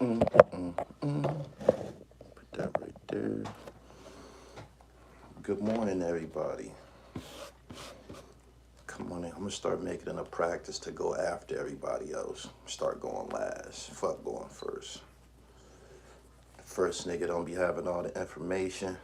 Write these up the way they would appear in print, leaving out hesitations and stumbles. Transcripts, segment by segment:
Put that right there. Good morning, everybody. Come on in. I'm gonna start making it a practice to go after everybody else. Start going last. Fuck going first. First nigga don't be having all the information.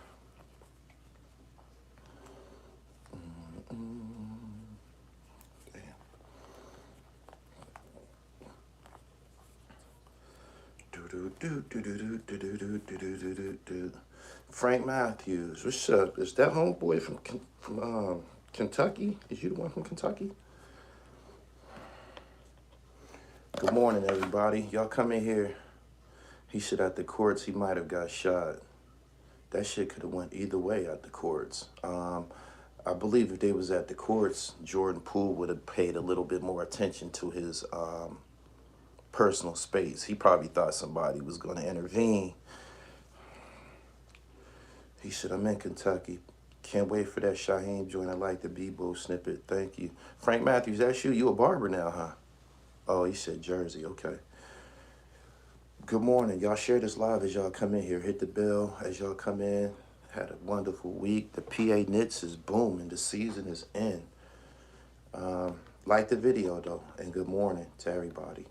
Frank Matthews, what's up? Is that homeboy from Kentucky? Is you the one from Kentucky? Good morning, everybody. Y'all come in here. He said at the courts he might have got shot. That shit could have went either way at the courts. I believe if they was at the courts, Jordan Poole would have paid a little bit more attention to his personal space. He probably thought somebody was going to intervene. He said, I'm in Kentucky. Can't wait for that Shaheem joint. I like the Bebo snippet. Thank you. Frank Matthews, that's you? You a barber now, huh? Oh, he said Jersey. Okay. Good morning. Y'all share this live as y'all come in here. Hit the bell as y'all come in. Had a wonderful week. The PA Knits is booming. The season is in. Like the video, though. And good morning to everybody.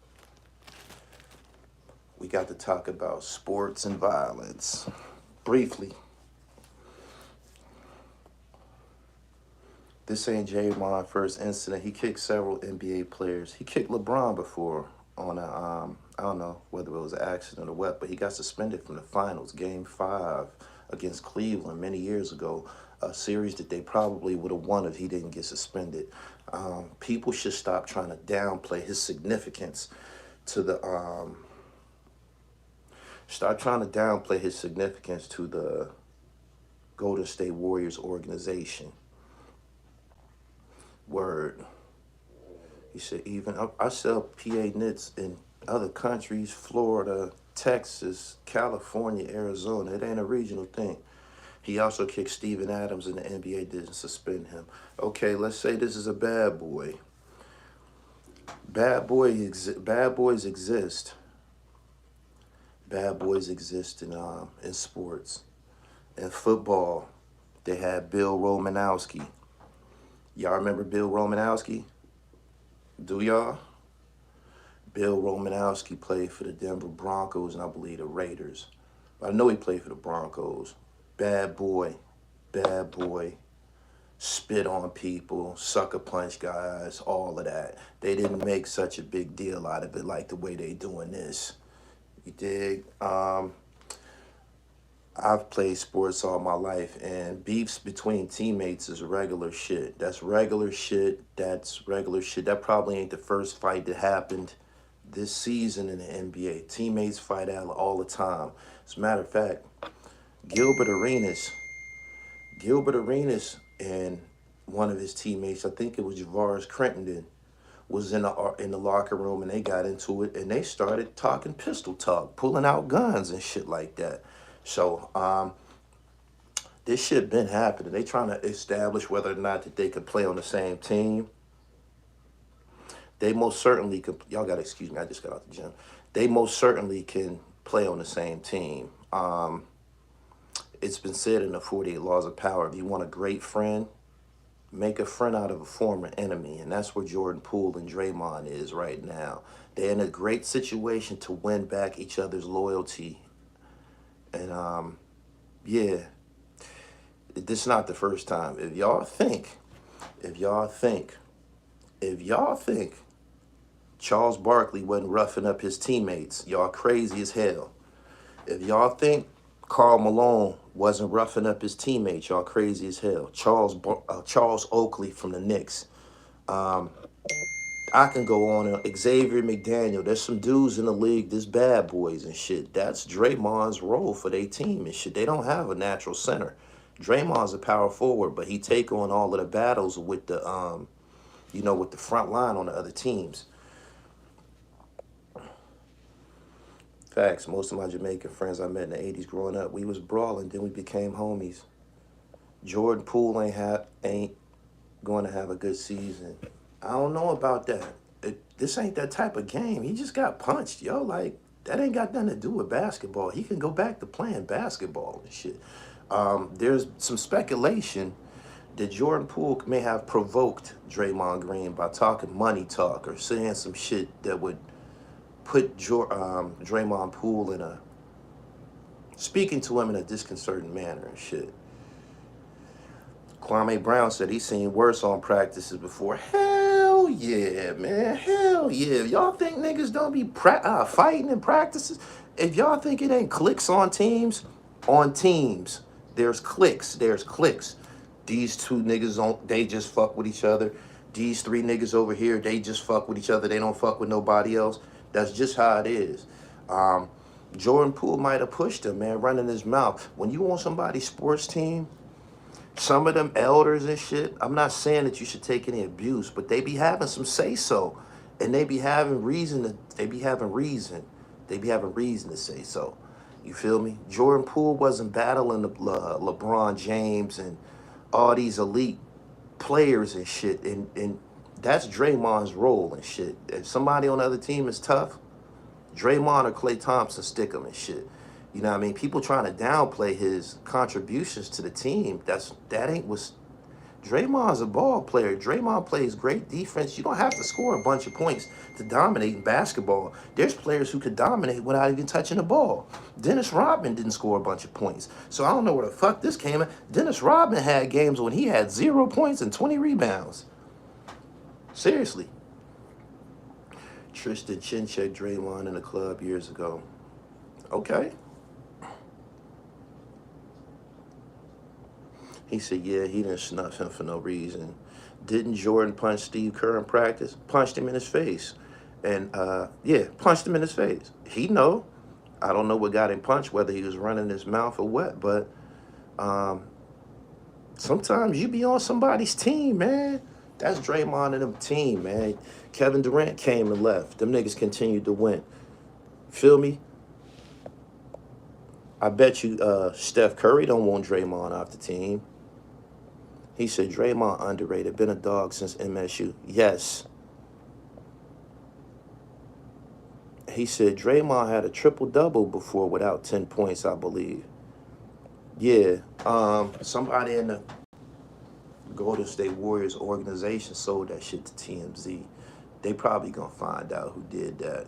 We got to talk about sports and violence. Briefly. This ain't Draymond's first incident. He kicked several NBA players. He kicked LeBron before on a, I don't know whether it was an accident or what, but he got suspended from the finals, Game 5 against Cleveland many years ago, a series that they probably would have won if he didn't get suspended. People should stop trying to downplay his significance to the, stop trying to downplay his significance to the Golden State Warriors organization. Word. He said, even I sell PA knits in other countries, Florida, Texas, California, Arizona. It ain't a regional thing. He also kicked Steven Adams and the NBA didn't suspend him. Okay, let's say this is a bad boy. Bad boys exist. Bad boys exist in sports. In football, they had Bill Romanowski. Y'all remember Bill Romanowski? Do y'all? Bill Romanowski played for the Denver Broncos and I believe the Raiders. I know he played for the Broncos. Bad boy. Spit on people, sucker punch guys, all of that. They didn't make such a big deal out of it like the way they doing this. You dig? I've played sports all my life, and beefs between teammates is regular shit. That's regular shit. That probably ain't the first fight that happened this season in the NBA. Teammates fight out all the time. As a matter of fact, Gilbert Arenas and one of his teammates, I think it was Javaris Crittenton, was in the locker room, and they got into it, and they started talking pistol talk, pulling out guns and shit like that. So, this shit been happening. They trying to establish whether or not that they could play on the same team. They most certainly could. Y'all got to excuse me. I just got out the gym. They most certainly can play on the same team. It's been said in the 48 Laws of Power, if you want a great friend, make a friend out of a former enemy. And that's where Jordan Poole and Draymond is right now. They're in a great situation to win back each other's loyalty. And, yeah, this is not the first time. If y'all think Charles Barkley wasn't roughing up his teammates, y'all crazy as hell. If y'all think Karl Malone wasn't roughing up his teammates, y'all crazy as hell. Charles Oakley from the Knicks. I can go on. Xavier McDaniel. There's some dudes in the league, this bad boys and shit. That's Draymond's role for their team and shit. They don't have a natural center. Draymond's a power forward, but he take on all of the battles with the, with the front line on the other teams. Facts. Most of my Jamaican friends I met in the 80s growing up, we was brawling, then we became homies. Jordan Poole ain't going to have a good season. I don't know about that. This ain't that type of game. He just got punched, yo. Like, That ain't got nothing to do with basketball. He can go back to playing basketball and shit. There's some speculation that Jordan Poole may have provoked Draymond Green by talking money talk or saying some shit that would put Draymond Poole in a, speaking to him in a disconcerting manner and shit. Kwame Brown said he's seen worse on practices before. Hell yeah, man. Hell yeah. If y'all think niggas don't be fighting in practices, if y'all think it ain't cliques on teams, there's cliques. There's cliques. These two niggas, they just fuck with each other. These three niggas over here, they just fuck with each other. They don't fuck with nobody else. That's just how it is. Jordan Poole might have pushed him, man, running his mouth. When you on somebody's sports team, some of them elders and shit, I'm not saying that you should take any abuse, but they be having some say-so. And they be having reason to say so. You feel me? Jordan Poole wasn't battling LeBron James and all these elite players and shit. And that's Draymond's role and shit. If somebody on the other team is tough, Draymond or Klay Thompson stick him and shit. You know what I mean? People trying to downplay his contributions to the team. That ain't what's... Draymond's a ball player. Draymond plays great defense. You don't have to score a bunch of points to dominate in basketball. There's players who could dominate without even touching the ball. Dennis Rodman didn't score a bunch of points. So I don't know where the fuck this came in. Dennis Rodman had games when he had 0 points and 20 rebounds. Seriously. Tristan chin checked Draymond in the club years ago. Okay. He said, yeah, he didn't snuff him for no reason. Didn't Jordan punch Steve Kerr in practice? Punched him in his face. And, yeah, punched him in his face. He know. I don't know what got him punched, whether he was running his mouth or what, but sometimes you be on somebody's team, man. That's Draymond and them team, man. Kevin Durant came and left. Them niggas continued to win. Feel me? I bet you Steph Curry don't want Draymond off the team. He said, Draymond underrated. Been a dog since MSU. Yes. He said, Draymond had a triple-double before without 10 points, I believe. Yeah. Somebody in the Golden State Warriors organization sold that shit to TMZ. They probably gonna find out who did that.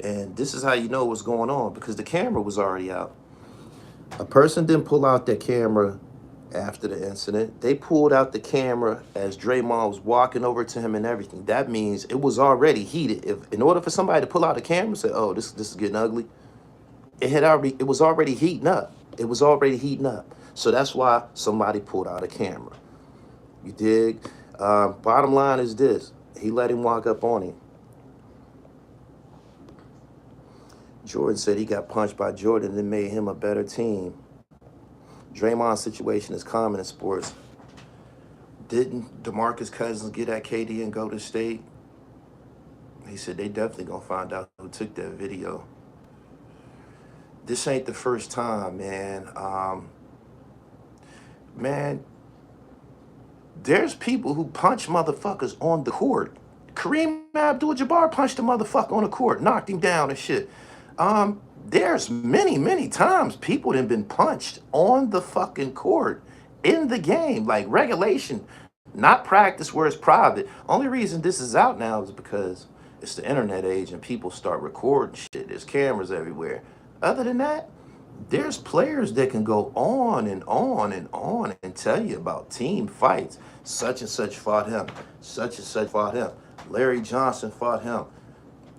And this is how you know what's going on, because the camera was already out. A person didn't pull out their camera after the incident. They pulled out the camera as Draymond was walking over to him and everything. That means it was already heated. If in order for somebody to pull out the camera and say, oh, this is getting ugly, it was already heating up. It was already heating up. So that's why somebody pulled out a camera. You dig? Bottom line is this. He let him walk up on him. Jordan said he got punched by Jordan and it made him a better team. Draymond's situation is common in sports. Didn't DeMarcus Cousins get at KD and go to state? He said they definitely gonna find out who took that video. This ain't the first time, man. Man, there's people who punch motherfuckers on the court. Kareem Abdul-Jabbar punched a motherfucker on the court, knocked him down and shit. There's many times people that have been punched on the fucking court in the game, like regulation, not practice where it's private. Only reason this is out now is because it's the internet age and people start recording shit. There's cameras everywhere. Other than that, there's players that can go on and on and on and tell you about team fights. Such and such fought him. Such and such fought him. Larry Johnson fought him.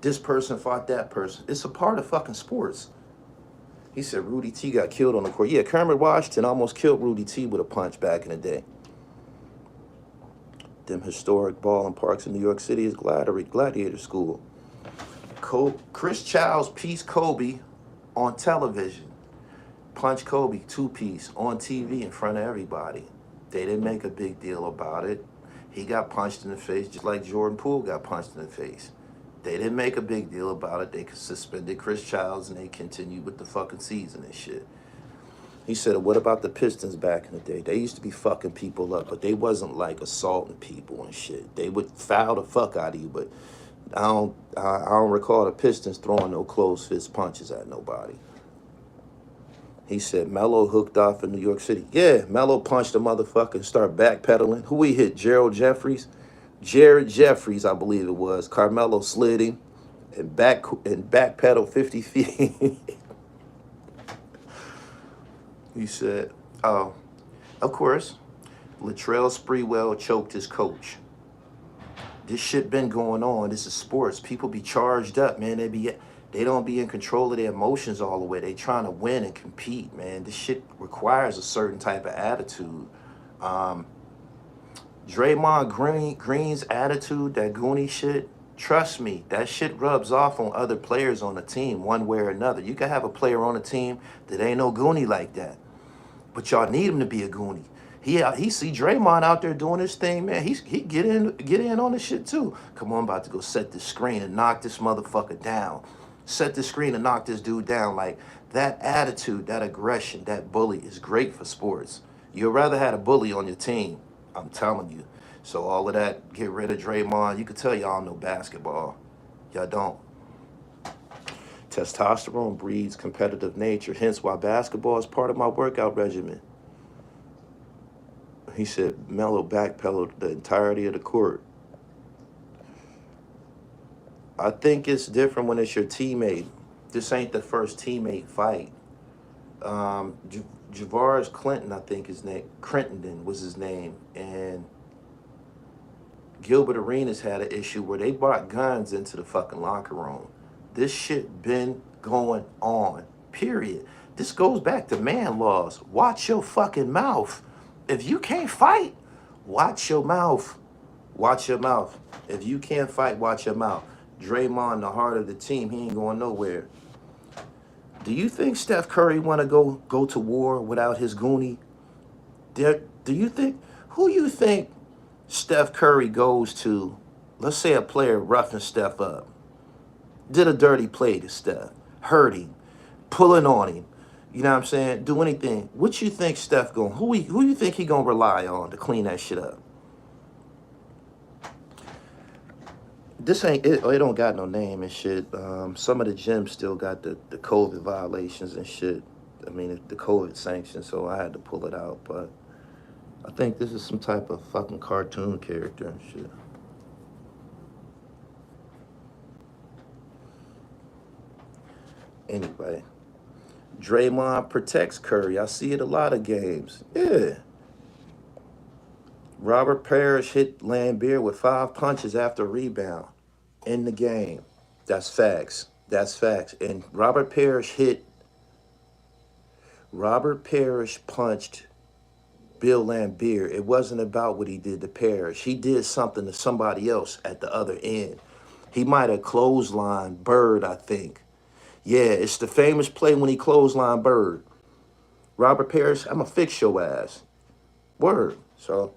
This person fought that person. It's a part of fucking sports. He said Rudy T got killed on the court. Yeah, Kermit Washington almost killed Rudy T with a punch back in the day. Them historic ballin' parks in New York City is Gladiator School. Chris Childs pieced Kobe on television. Punch Kobe, 2-piece, on TV in front of everybody. They didn't make a big deal about it. He got punched in the face just like Jordan Poole got punched in the face. They didn't make a big deal about it. They suspended Chris Childs and they continued with the fucking season and shit. He said, what about the Pistons back in the day? They used to be fucking people up, but they wasn't like assaulting people and shit. They would foul the fuck out of you, but I don't recall the Pistons throwing no closed fist punches at nobody. He said Melo hooked off in New York City. Yeah, Melo punched a motherfucker and started backpedaling. Who he hit? Jared Jeffries, I believe it was. Carmelo slid him and backpedaled 50 feet. He said, oh, of course, Latrell Sprewell choked his coach. This shit been going on. This is sports. People be charged up, man. They don't be in control of their emotions all the way. They trying to win and compete, man. This shit requires a certain type of attitude. Draymond Green's attitude, that Goonie shit, trust me, that shit rubs off on other players on the team one way or another. You can have a player on a team that ain't no Goonie like that, but y'all need him to be a Goonie. He see Draymond out there doing his thing, man. He get in on the shit too. Come on, I'm about to go set the screen and knock this motherfucker down. Set the screen and knock this dude down. Like, that attitude, that aggression, that bully is great for sports. You'd rather have a bully on your team, I'm telling you. So all of that, get rid of Draymond. You could tell y'all know basketball. Y'all don't. Testosterone breeds competitive nature, hence why basketball is part of my workout regimen. He said Melo backpedaled the entirety of the court. I think it's different when it's your teammate. This ain't the first teammate fight. Javaris Clinton, I think his name, Crittenden was his name, and Gilbert Arenas had an issue where they brought guns into the fucking locker room. This shit been going on, period. This goes back to man laws. Watch your fucking mouth. If you can't fight, watch your mouth. Watch your mouth. If you can't fight, watch your mouth. Draymond, the heart of the team, he ain't going nowhere. Do you think Steph Curry want to go to war without his Goonie? Do you think, who you think Steph Curry goes to? Let's say a player roughing Steph up, did a dirty play to Steph, hurt him, pulling on him, you know what I'm saying? Do anything. What you think Steph going, who you think he gonna rely on to clean that shit up? This ain't it. It don't got no name and shit. Some of the gyms still got the COVID violations and shit. I mean, the COVID sanctions, so I had to pull it out. But I think this is some type of fucking cartoon character and shit. Anyway, Draymond protects Curry. I see it a lot of games. Yeah. Robert Parrish hit Lambeer with 5 punches after a rebound in the game. That's facts. That's facts. And Robert Parrish punched Bill Lambeer. It wasn't about what he did to Parrish. He did something to somebody else at the other end. He might have clotheslined Bird, I think. Yeah, it's the famous play when he clotheslined Bird. Robert Parrish, I'ma fix your ass. Word. So,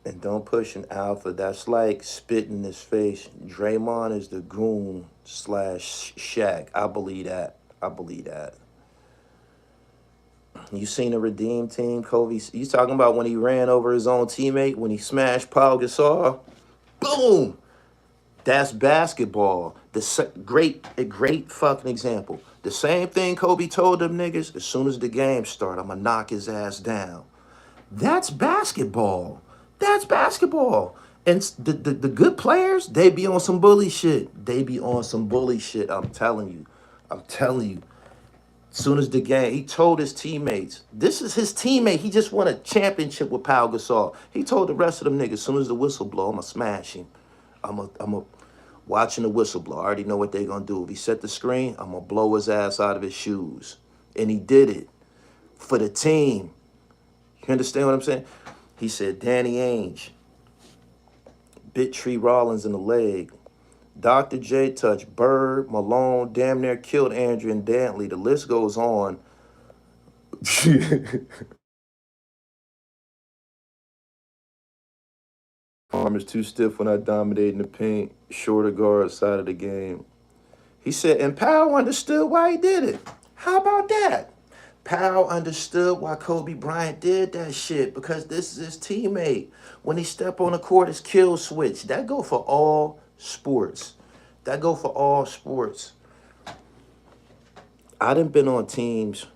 and don't push an alpha. That's like spitting in his face. Draymond is the goon / Shaq. I believe that. I believe that. You seen the Redeem team, Kobe? You talking about when he ran over his own teammate, when he smashed Paul Gasol? Boom! That's basketball. Great fucking example. The same thing Kobe told them niggas, as soon as the game start, I'm gonna knock his ass down. That's basketball. That's basketball. And the good players, they be on some bully shit. They be on some bully shit. I'm telling you. I'm telling you. As soon as the game, he told his teammates, this is his teammate. He just won a championship with Pau Gasol. He told the rest of them niggas, as soon as the whistle blow, I'm going to smash him. I'm a watching the whistle blow. I already know what they going to do. If he set the screen, I'm going to blow his ass out of his shoes. And he did it for the team. You understand what I'm saying? He said, Danny Ainge bit Tree Rollins in the leg. Dr. J touched Bird, Malone, damn near killed Andrew and Dantley. The list goes on. Arm is too stiff when I dominate in the paint. Shorter guard side of the game. He said, and Powell understood why he did it. How about that? Powell understood why Kobe Bryant did that shit, because this is his teammate. When he step on the court, it's kill switch. That go for all sports. That go for all sports. I done been on teams.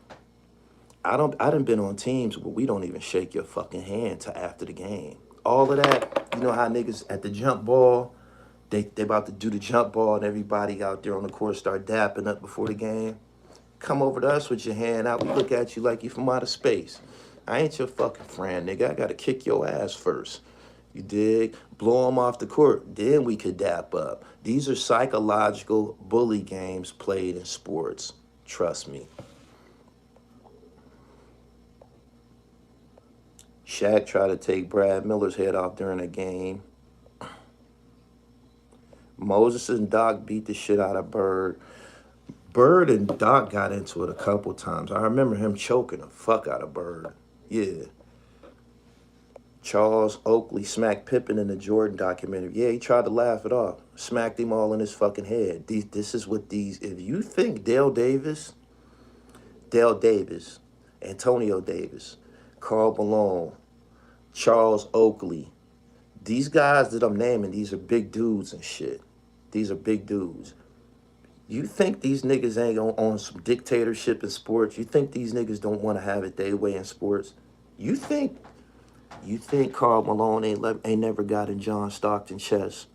I done been on teams where we don't even shake your fucking hand till after the game. All of that, you know how niggas at the jump ball, they about to do the jump ball and everybody out there on the court start dapping up before the game. Come over to us with your hand out. We look at you like you from outer space. I ain't your fucking friend, nigga. I gotta kick your ass first. You dig? Blow them off the court. Then we could dap up. These are psychological bully games played in sports. Trust me. Shaq tried to take Brad Miller's head off during a game. Moses and Doc beat the shit out of Bird. Bird and Doc got into it a couple times. I remember him choking the fuck out of Bird. Yeah. Charles Oakley smacked Pippen in the Jordan documentary. Yeah, he tried to laugh it off. Smacked him all in his fucking head. This is what these... If you think Dale Davis, Antonio Davis, Karl Malone, Charles Oakley, these guys that I'm naming, these are big dudes and shit. These are big dudes. You think these niggas ain't on some dictatorship in sports? You think these niggas don't want to have it their way in sports? You think Karl Malone ain't never got in John Stockton's chest?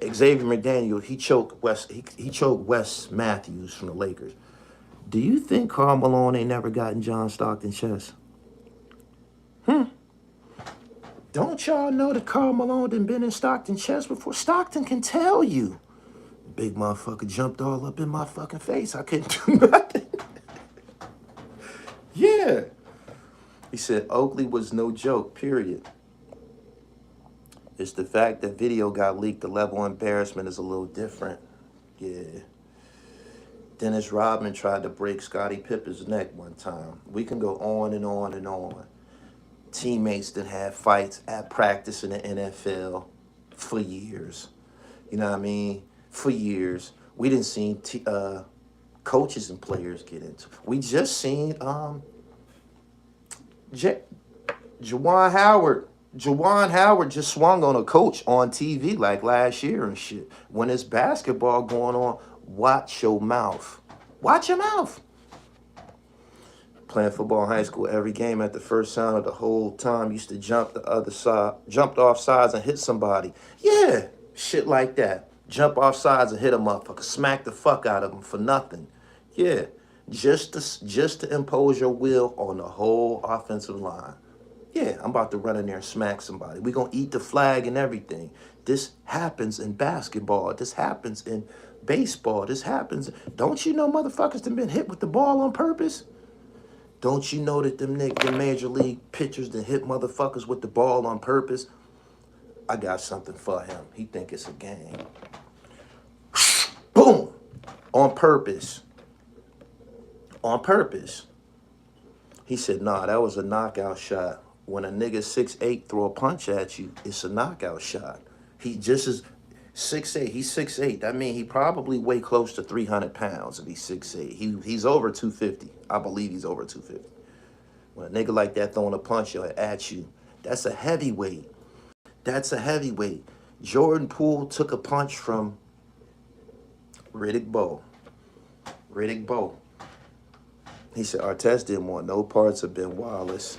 Xavier McDaniel, he choked Wes Matthews from the Lakers. Do you think Karl Malone ain't never got in John Stockton's chest? Don't y'all know that Karl Malone done been in Stockton's chest before? Stockton can tell you. Big motherfucker jumped all up in my fucking face. I couldn't do nothing. Yeah. He said Oakley was no joke, period. It's the fact that video got leaked. The level of embarrassment is a little different. Yeah. Dennis Rodman tried to break Scottie Pippen's neck one time. We can go on and on and on. Teammates that had fights at practice in the NFL for years. You know what I mean? For years. We didn't see coaches and players get into. We just seen Juwan Howard. Juwan Howard just swung on a coach on TV like last year and shit. When it's basketball going on, watch your mouth. Watch your mouth. Playing football in high school, every game at the first sound of the whole time used to jump the other side, jumped off sides and hit somebody. Yeah, shit like that. Jump off sides and hit a motherfucker. Smack the fuck out of them for nothing. Yeah, just to impose your will on the whole offensive line. Yeah, I'm about to run in there and smack somebody. We're going to eat the flag and everything. This happens in basketball. This happens in baseball. This happens. Don't you know motherfuckers done been hit with the ball on purpose? Don't you know that them major league pitchers that hit motherfuckers with the ball on purpose? I got something for him. He think it's a game. Boom! On purpose. On purpose. He said, nah, that was a knockout shot. When a nigga 6'8" throw a punch at you, it's a knockout shot. He just is 6'8". He's 6'8". That means he probably weigh close to 300 pounds if he's 6'8". He's over 250. I believe he's over 250. When a nigga like that throwing a punch at you, that's a heavyweight. That's a heavyweight. Jordan Poole took a punch from Riddick Bowe. Riddick Bowe. He said, Artest didn't want no parts of Ben Wallace.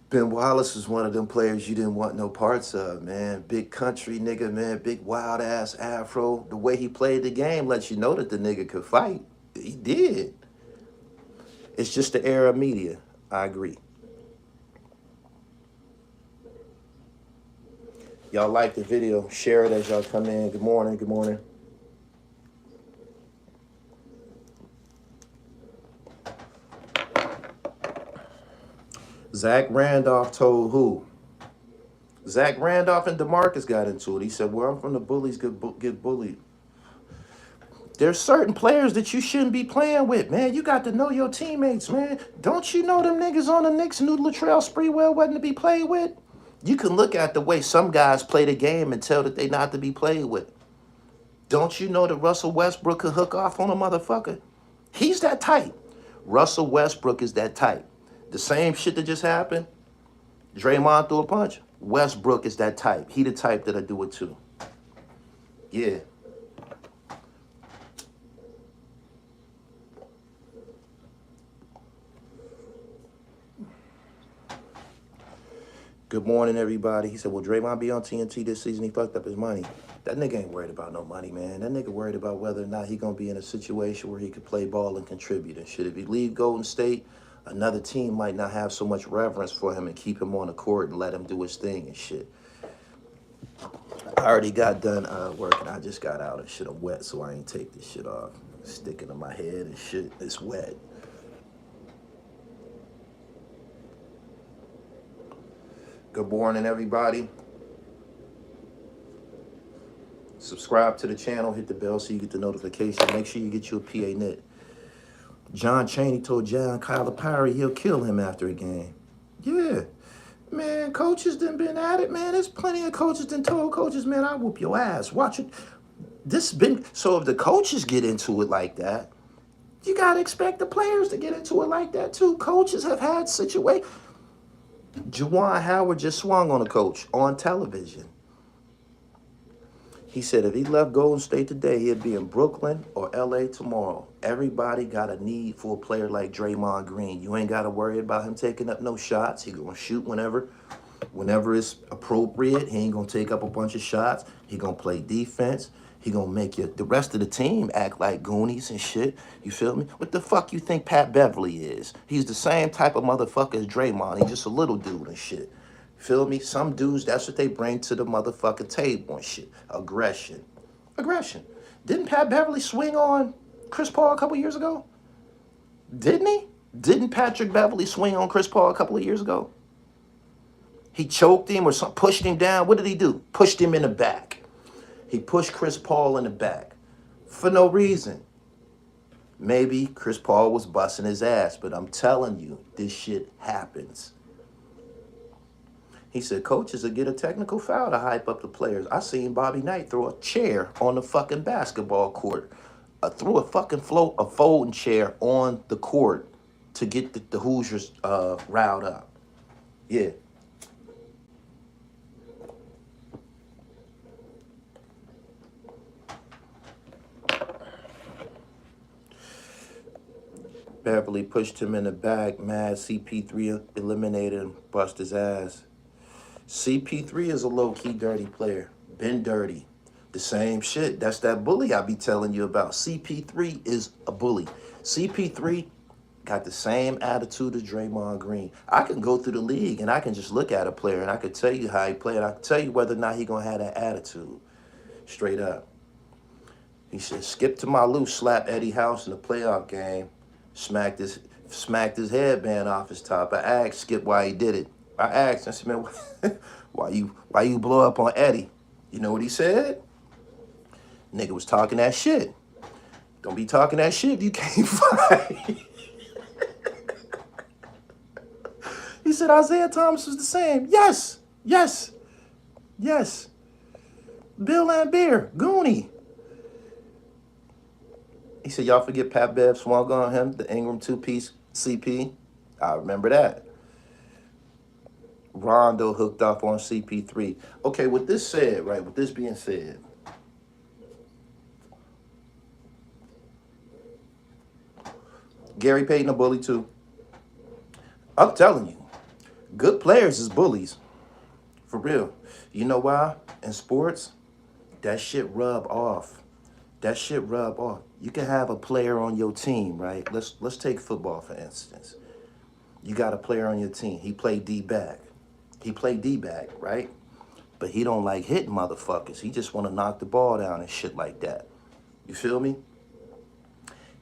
Ben Wallace was one of them players you didn't want no parts of, man. Big country nigga, man. Big wild-ass afro. The way he played the game lets you know that the nigga could fight. He did. It's just the era of media. I agree. Y'all like the video. Share it as y'all come in. Good morning. Good morning. Zach Randolph told who? Zach Randolph and DeMarcus got into it. He said, where I'm from, the bullies get bullied. There's certain players that you shouldn't be playing with, man. You got to know your teammates, man. Don't you know them niggas on the Knicks knew Latrell Sprewell wasn't to be played with? You can look at the way some guys play the game and tell that they not to be played with. Don't you know that Russell Westbrook could hook off on a motherfucker? He's that type. Russell Westbrook is that type. The same shit that just happened, Draymond threw a punch. Westbrook is that type. He the type that'll do it too. Yeah. Good morning, everybody. He said, will Draymond be on TNT this season? He fucked up his money. That nigga ain't worried about no money, man. That nigga worried about whether or not he gonna be in a situation where he could play ball and contribute and shit. If he leave Golden State, another team might not have so much reverence for him and keep him on the court and let him do his thing and shit. I already got done working. I just got out and shit. I'm wet, so I ain't take this shit off. Sticking to my head and shit. It's wet. Good morning, everybody. Subscribe to the channel, hit the bell so you get the notification. Make sure you get your PA net. John Chaney told John Calipari he'll kill him after a game. Yeah. Man, coaches done been at it, man. There's plenty of coaches done told coaches, man, I'll whoop your ass. Watch it. So if the coaches get into it like that, you got to expect the players to get into it like that too. Coaches have had situations. Juwan Howard just swung on a coach on television. He said if he left Golden State today, he'd be in Brooklyn or LA tomorrow. Everybody got a need for a player like Draymond Green. You ain't got to worry about him taking up no shots. He going to shoot whenever it's appropriate. He ain't going to take up a bunch of shots. He going to play defense. He going to make the rest of the team act like Goonies and shit. You feel me? What the fuck you think Pat Beverly is? He's the same type of motherfucker as Draymond. He's just a little dude and shit. Feel me? Some dudes, that's what they bring to the motherfucking table and shit. Aggression. Didn't Pat Beverly swing on Chris Paul a couple years ago? Didn't he? Didn't Patrick Beverly swing on Chris Paul a couple of years ago? He choked him or something, pushed him down. What did he do? Pushed him in the back. He pushed Chris Paul in the back for no reason. Maybe Chris Paul was busting his ass, but I'm telling you, this shit happens. He said coaches will get a technical foul to hype up the players. I seen Bobby Knight throw a chair on the fucking basketball court. Threw a fucking folding chair on the court to get the Hoosiers riled up. Yeah. Beverly pushed him in the back. Mad CP3 eliminated him, bust his ass. CP3 is a low-key dirty player. Been dirty. The same shit. That's that bully I be telling you about. CP3 is a bully. CP3 got the same attitude as Draymond Green. I can go through the league and I can just look at a player and I can tell you how he played. I can tell you whether or not he gonna have that attitude. Straight up. He said, Skip to my loose, slap Eddie House in the playoff game. Smacked his headband off his top. I asked Skip why he did it. I asked, I said, man, why you blow up on Eddie? You know what he said? Nigga was talking that shit. Don't be talking that shit if you can't fight. He said Isaiah Thomas was the same. Yes. Bill Laimbeer, Goonie. He said, y'all forget Pat Bev swung on him, the Ingram two-piece CP? I remember that. Rondo hooked up on CP3. Okay, with this said, right, with this being said, Gary Payton a bully too. I'm telling you, good players is bullies. For real. You know why? In sports, that shit rub off. You can have a player on your team, right? Let's take football, for instance. You got a player on your team. He played D-back. Right? But he don't like hitting motherfuckers. He just want to knock the ball down and shit like that. You feel me?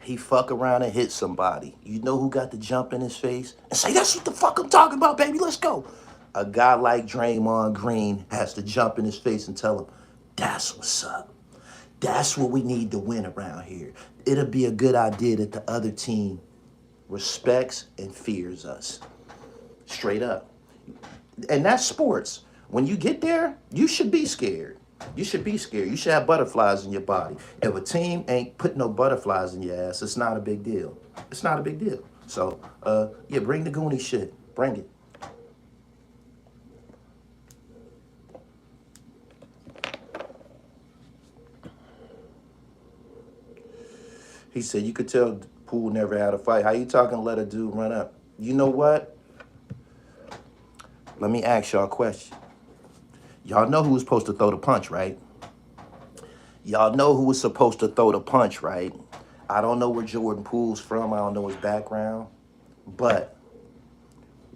He fuck around and hit somebody. You know who got the jump in his face? And say, that's what the fuck I'm talking about, baby. Let's go. A guy like Draymond Green has to jump in his face and tell him, that's what's up. That's what we need to win around here. It'll be a good idea that the other team respects and fears us. Straight up. And that's sports. When you get there, you should be scared. You should be scared. You should have butterflies in your body. If a team ain't putting no butterflies in your ass, it's not a big deal. It's not a big deal. So, yeah, bring the Goonie shit. Bring it. He said, you could tell Poole never had a fight. How you talking to let a dude run up? You know what? Let me ask y'all a question. Y'all know who was supposed to throw the punch, right? Y'all know who was supposed to throw the punch, right? I don't know where Jordan Poole's from. I don't know his background. But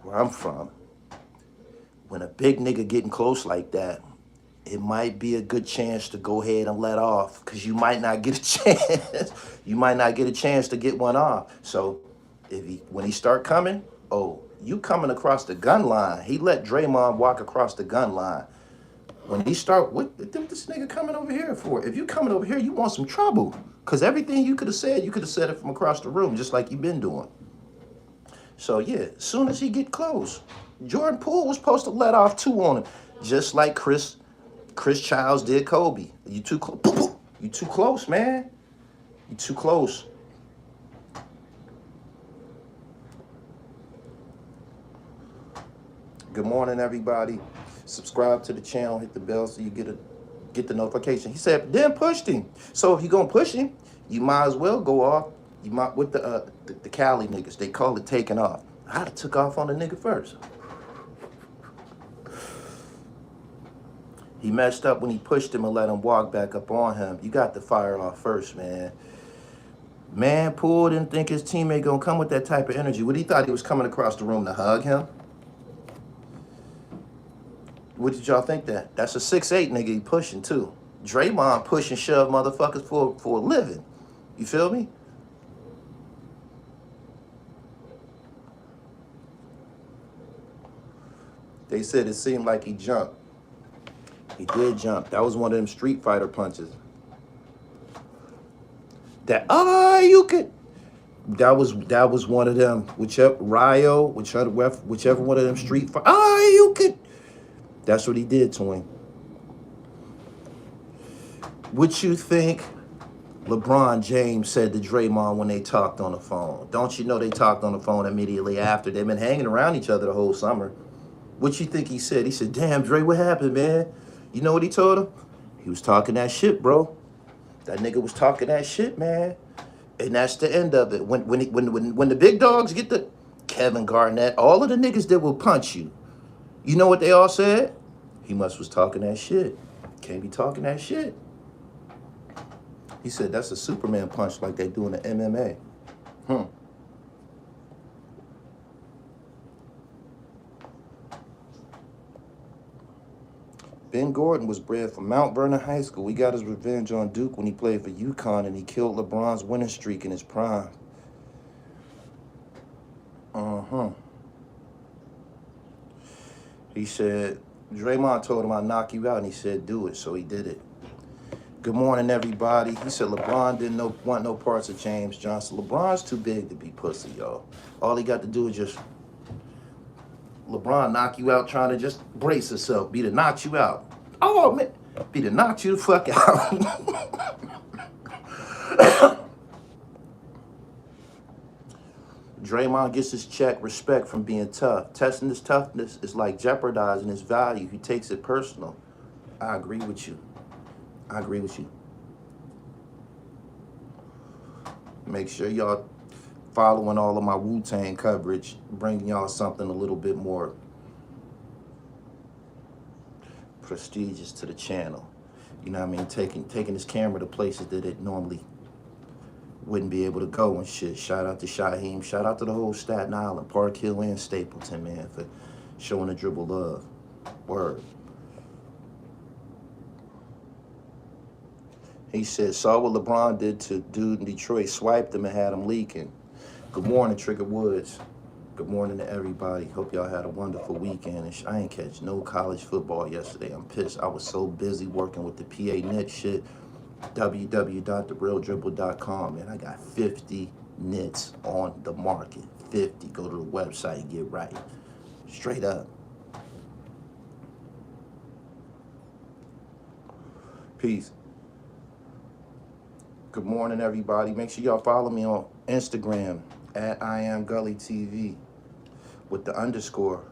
where I'm from, when a big nigga getting close like that, it might be a good chance to go ahead and let off, because you might not get a chance. You might not get a chance to get one off. So when he start coming, oh, you coming across the gun line. He let Draymond walk across the gun line. When he start, what this nigga coming over here for? If you coming over here, you want some trouble. Because everything you could have said it from across the room, just like you been doing. So yeah, as soon as he get close, Jordan Poole was supposed to let off 2 on him, just like Chris Childs did Kobe. You too close. You too close, man. You too close. Good morning, everybody. Subscribe to the channel, hit the bell so you get the notification. He said, then pushed him. So if you're gonna push him, you might as well go off. You might with the Cali niggas. They call it taking off. I'd have took off on the nigga first. He messed up when he pushed him and let him walk back up on him. You got to fire off first, man. Man, Poole didn't think his teammate gonna come with that type of energy. What, he thought he was coming across the room to hug him? What did y'all think that? That's a 6'8" nigga he pushing too. Draymond push and shove motherfuckers for a living. You feel me? They said it seemed like he jumped. He did jump. That was one of them Street Fighter punches. That you could. That was one of them. Whichever one of them Street Fighter. You could. That's what he did to him. What you think LeBron James said to Draymond when they talked on the phone? Don't you know they talked on the phone immediately after? They've been hanging around each other the whole summer. What you think he said? He said, damn, Dre, what happened, man? You know what he told him? He was talking that shit, bro. That nigga was talking that shit, man. And that's the end of it. When the big dogs get the Kevin Garnett, all of the niggas that will punch you, you know what they all said? He was talking that shit. Can't be talking that shit. He said that's a Superman punch like they do in the MMA. Ben Gordon was bred from Mount Vernon High School. He got his revenge on Duke when he played for UConn and he killed LeBron's winning streak in his prime. He said, Draymond told him, I'll knock you out, and he said, do it, so he did it. Good morning, everybody. He said LeBron didn't want no parts of James Johnson. LeBron's too big to be pussy, y'all. All he got to do is just, LeBron knock you out trying to just brace himself, be to knock you out. Oh, man, be to knock you the fuck out. Draymond gets his check, respect from being tough. Testing his toughness is like jeopardizing his value. He takes it personal. I agree with you. I agree with you. Make sure y'all following all of my wu-tang coverage, bringing y'all something a little bit more prestigious to the channel. You know what I mean? Taking this camera to places that it normally wouldn't be able to go and shit. Shout out to Shaheem. Shout out to the whole Staten Island, Park Hill, and Stapleton, man, for showing the dribble love. Word. He said, saw what LeBron did to dude in Detroit, swiped him and had him leaking. Good morning, Trigger Woods. Good morning to everybody. Hope y'all had a wonderful weekend. And I ain't catch no college football yesterday. I'm pissed. I was so busy working with the PA knit shit. www.therealdribble.com, man. I got 50 knits on the market. 50. Go to the website and get right. Straight up. Peace. Good morning, everybody. Make sure y'all follow me on Instagram at I am Gully TV with the underscore.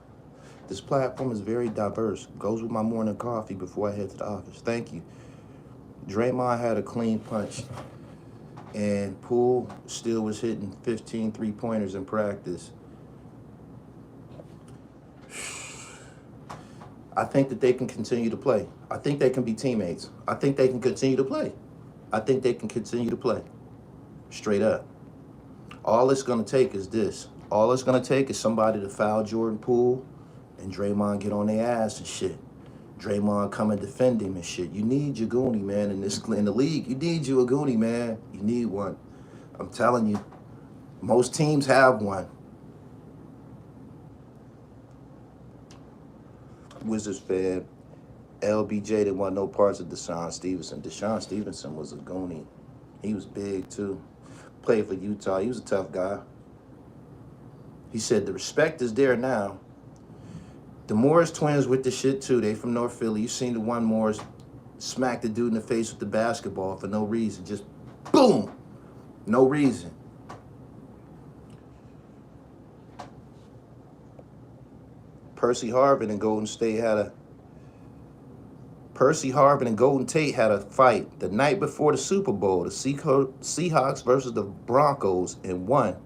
This platform is very diverse. Goes with my morning coffee before I head to the office. Thank you. Draymond had a clean punch, and Poole still was hitting 15 three-pointers in practice. I think that they can continue to play. I think they can be teammates. I think they can continue to play. I think they can continue to play. Straight up. All it's going to take is this. All it's going to take is somebody to foul Jordan Poole and Draymond get on their ass and shit. Draymond come and defend him and shit. You need your Goonie, man, in the league. You need you a Goonie, man. You need one. I'm telling you. Most teams have one. Wizards fan, LBJ didn't want no parts of Deshaun Stevenson. Deshaun Stevenson was a Goonie. He was big, too. Played for Utah. He was a tough guy. He said the respect is there now. The Morris twins with the shit, too. They from North Philly. You seen the one Morris smack the dude in the face with the basketball for no reason. Just boom. No reason. Percy Harvin and Golden Tate had a fight the night before the Super Bowl, the Seahawks versus the Broncos, and won.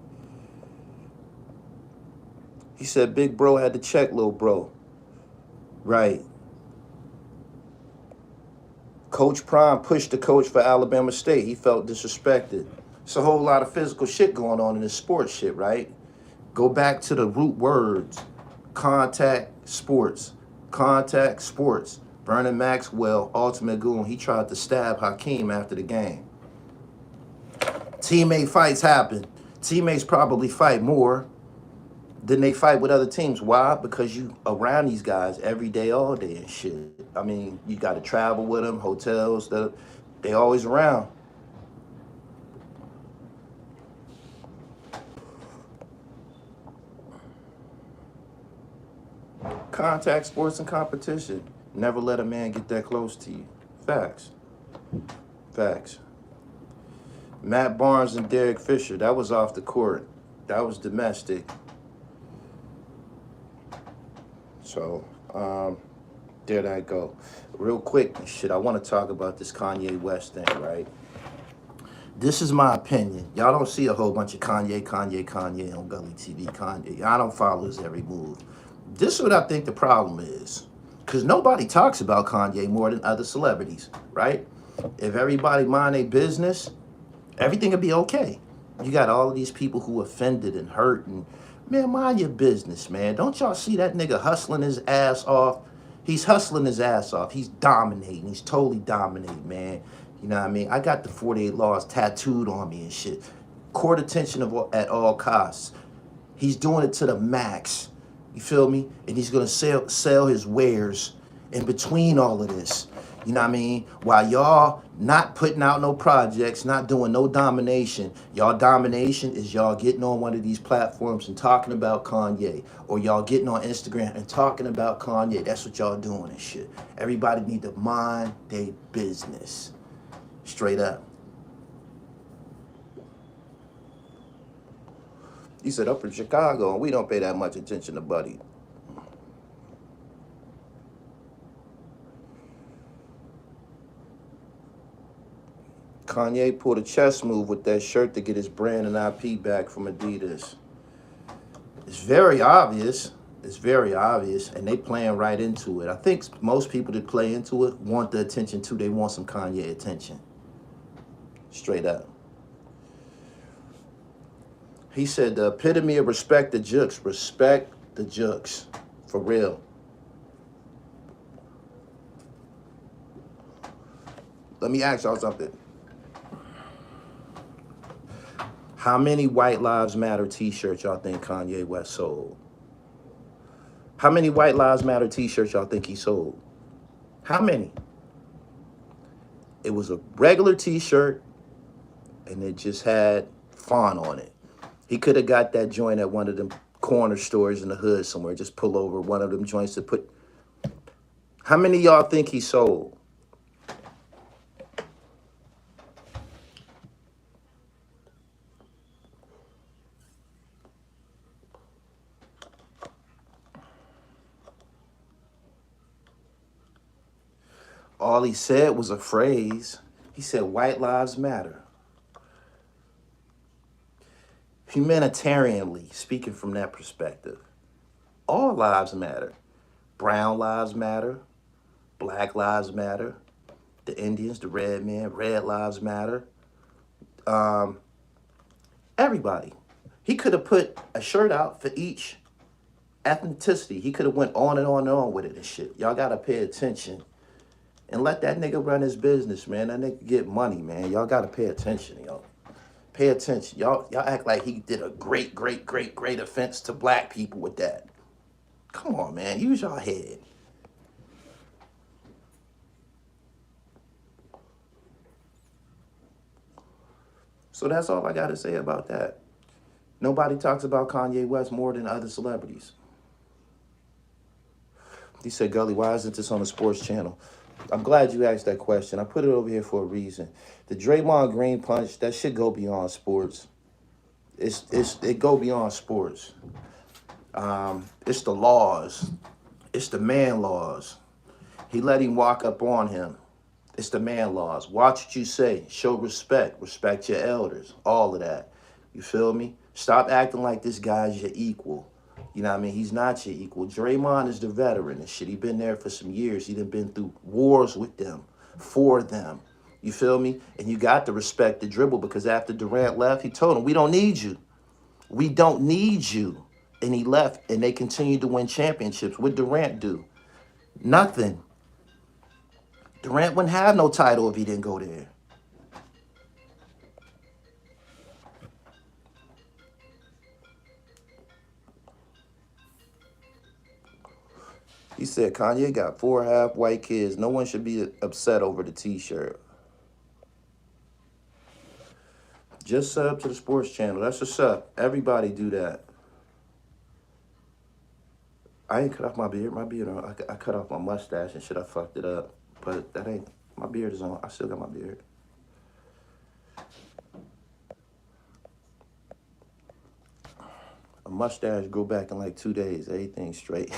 He said big bro had to check little bro. Right. Coach Prime pushed the coach for Alabama State. He felt disrespected. It's a whole lot of physical shit going on in this sports shit, right? Go back to the root words. Contact sports. Contact sports. Vernon Maxwell, ultimate goon, he tried to stab Hakeem after the game. Teammate fights happen. Teammates probably fight more than they fight with other teams. Why? Because you around these guys every day, all day and shit. I mean, you got to travel with them, hotels, they always around. Contact sports and competition. Never let a man get that close to you. Facts. Facts. Matt Barnes and Derek Fisher, that was off the court. That was domestic. So, there that go. Real quick, shit, I want to talk about this Kanye West thing, right? This is my opinion. Y'all don't see a whole bunch of Kanye on Gully TV. Kanye. Y'all don't follow his every move. This is what I think the problem is. Because nobody talks about Kanye more than other celebrities, right? If everybody mind their business, everything will be okay. You got all of these people who offended and hurt. And, man, mind your business, man. Don't y'all see that nigga hustling his ass off? He's hustling his ass off. He's dominating. He's totally dominating, man. You know what I mean? I got the 48 Laws tattooed on me and shit. Court attention at all costs. He's doing it to the max. You feel me? And he's going to sell his wares in between all of this. You know what I mean? While y'all not putting out no projects, not doing no domination, y'all domination is y'all getting on one of these platforms and talking about Kanye. Or y'all getting on Instagram and talking about Kanye. That's what y'all doing and shit. Everybody need to mind their business. Straight up. He said, I'm from Chicago, and we don't pay that much attention to Buddy. Kanye pulled a chess move with that shirt to get his brand and IP back from Adidas. It's very obvious. It's very obvious, and they playing right into it. I think most people that play into it want the attention, too. They want some Kanye attention. Straight up. He said the epitome of respect the jukes. Respect the jukes. For real. Let me ask y'all something. How many White Lives Matter t-shirts y'all think Kanye West sold? How many White Lives Matter t-shirts y'all think he sold? How many? It was a regular t-shirt, and it just had font on it. He could have got that joint at one of them corner stores in the hood somewhere. Just pull over one of them joints to put. How many of y'all think he sold? All he said was a phrase. He said, white lives matter. Humanitarianly, speaking from that perspective, all lives matter. Brown lives matter. Black lives matter. The Indians, the red men, red lives matter. Everybody. He could have put a shirt out for each ethnicity. He could have went on and on and on with it and shit. Y'all gotta pay attention and let that nigga run his business, man. That nigga get money, man. Y'all gotta pay attention, yo. Pay attention. Y'all act like he did a great offense to black people with that. Come on, man. Use your head. So that's all I gotta say about that. Nobody talks about Kanye West more than other celebrities. He said, Gully, why isn't this on the sports channel? I'm glad you asked that question. I put it over here for a reason. The Draymond Green punch, that shit go beyond sports. It go beyond sports. It's the laws. It's the man laws. He let him walk up on him. It's the man laws. Watch what you say. Show respect. Respect your elders. All of that. You feel me? Stop acting like this guy's your equal. You know what I mean? He's not your equal. Draymond is the veteran and shit. He been there for some years. He done been through wars with them, for them. You feel me? And you got to respect the dribble, because after Durant left, he told him, we don't need you. We don't need you. And he left, and they continued to win championships. What Durant do? Nothing. Durant wouldn't have no title if he didn't go there. He said, Kanye got 4 half-white kids. No one should be upset over the T-shirt. Just sub to the sports channel. That's what's up. Everybody do that. I ain't cut off my beard. My beard on. I cut off my mustache and shit. I fucked it up. But that ain't, my beard is on. I still got my beard. A mustache grew back in like 2 days. Everything straight.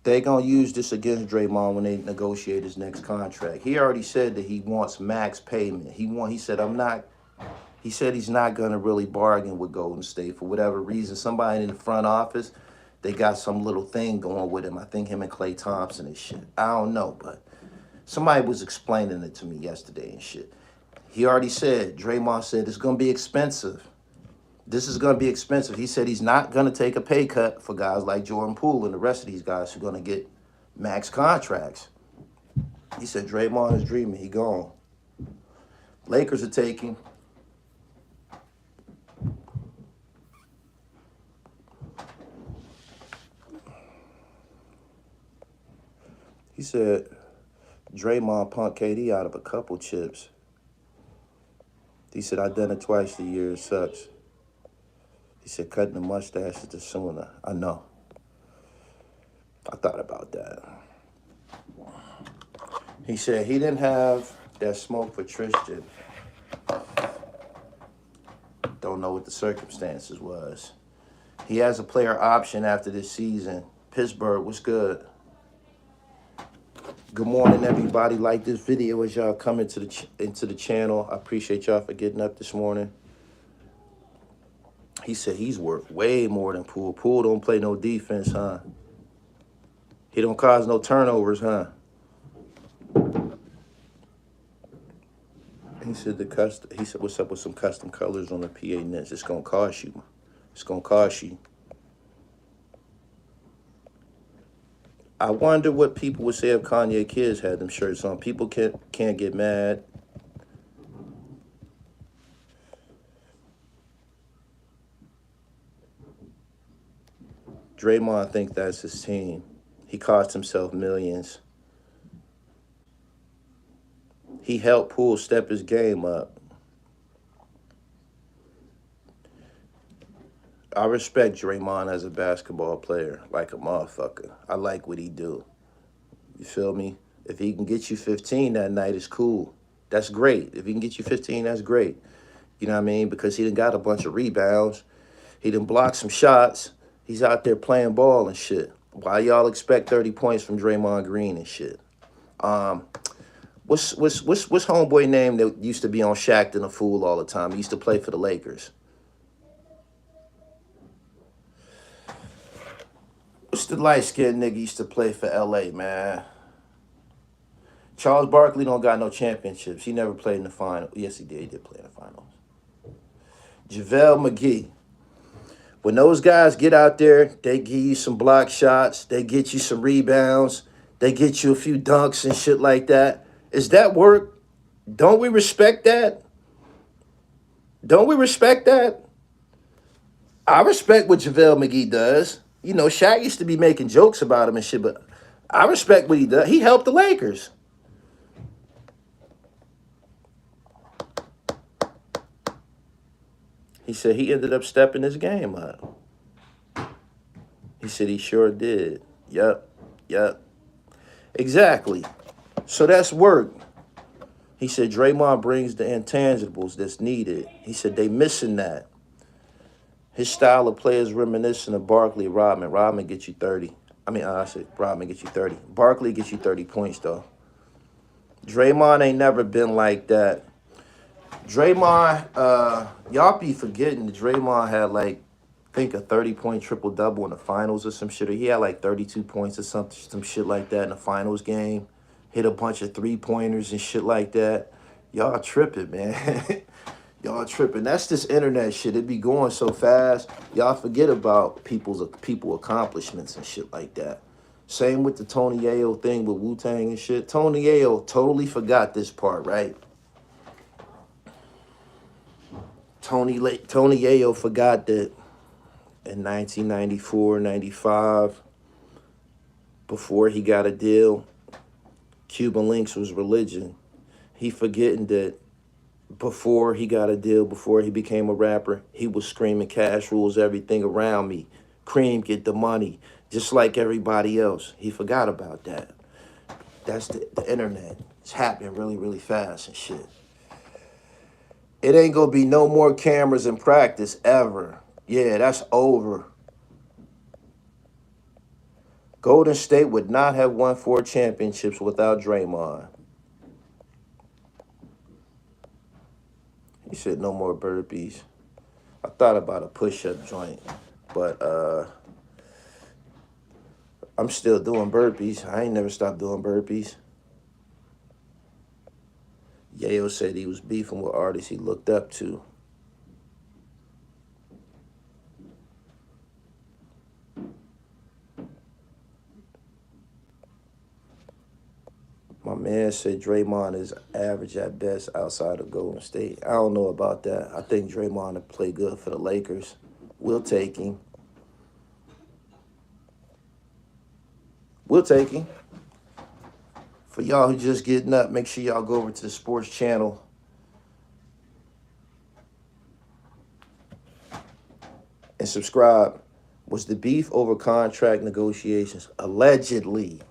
They gonna use this against Draymond when they negotiate his next contract. He already said that he wants max payment. He said he's not gonna really bargain with Golden State for whatever reason. Somebody in the front office, they got some little thing going with him. I think him and Klay Thompson and shit. I don't know, but somebody was explaining it to me yesterday and shit. He already said, Draymond said, it's gonna be expensive. This is going to be expensive. He said he's not going to take a pay cut for guys like Jordan Poole and the rest of these guys who are going to get max contracts. He said Draymond is dreaming. He gone. Lakers are taking. He said Draymond punked KD out of a couple chips. He said, I done it twice a year. It sucks. He said, cutting the mustache is the sooner. I know. I thought about that. He said he didn't have that smoke for Tristan. Don't know what the circumstances was. He has a player option after this season. Pittsburgh, what's good? Good morning, everybody. Like this video as y'all come into the channel. I appreciate y'all for getting up this morning. He said he's worth way more than Poole. Poole don't play no defense, huh? He don't cause no turnovers, huh? He said what's up with some custom colors on the PA Nets? It's gonna cost you. It's gonna cost you. I wonder what people would say if Kanye kids had them shirts on. People can't get mad. Draymond think that's his team. He cost himself millions. He helped Poole step his game up. I respect Draymond as a basketball player like a motherfucker. I like what he do. You feel me? If he can get you 15 that night, it's cool. That's great. If he can get you 15, that's great. You know what I mean? Because he done got a bunch of rebounds. He done blocked some shots. He's out there playing ball and shit. Why y'all expect 30 points from Draymond Green and shit? What's homeboy name that used to be on Shaq and a Fool all the time? He used to play for the Lakers. What's the light-skinned nigga used to play for LA, man? Charles Barkley don't got no championships. He never played in the final. Yes, he did. He did play in the finals. JaVale McGee. When those guys get out there, they give you some block shots. They get you some rebounds. They get you a few dunks and shit like that. Is that work? Don't we respect that? Don't we respect that? I respect what JaVale McGee does. You know, Shaq used to be making jokes about him and shit, but I respect what he does. He helped the Lakers. He said he ended up stepping his game up. He said he sure did. Yep. Exactly. So that's work. He said Draymond brings the intangibles that's needed. He said they missing that. His style of play is reminiscent of Barkley, Rodman. Rodman gets you 30. I said Rodman gets you 30. Barkley gets you 30 points, though. Draymond ain't never been like that. Draymond, y'all be forgetting that Draymond had, like, I think a 30-point triple-double in the finals or some shit. Or he had, like, 32 points or some shit like that in the finals game. Hit a bunch of three-pointers and shit like that. Y'all tripping, man. Y'all tripping. That's this internet shit. It be going so fast. Y'all forget about people accomplishments and shit like that. Same with the Tony Ayo thing with wu-tang and shit. Tony Ayo totally forgot this part, right? Tony Ayo forgot that in 1994, 95, before he got a deal, Cuban Links was religion. He forgetting that before he got a deal, before he became a rapper, he was screaming cash rules everything around me. Cream, get the money, just like everybody else. He forgot about that. That's the internet. It's happening really, really fast and shit. It ain't gonna be no more cameras in practice ever. Yeah, that's over. Golden State would not have won 4 championships without Draymond. He said no more burpees. I thought about a push-up joint, but I'm still doing burpees. I ain't never stopped doing burpees. Yayo said he was beefing with artists he looked up to. My man said Draymond is average at best outside of Golden State. I don't know about that. I think Draymond will play good for the Lakers. We'll take him. We'll take him. For y'all who just getting up, make sure y'all go over to the sports channel. And subscribe. Was the beef over contract negotiations? Allegedly.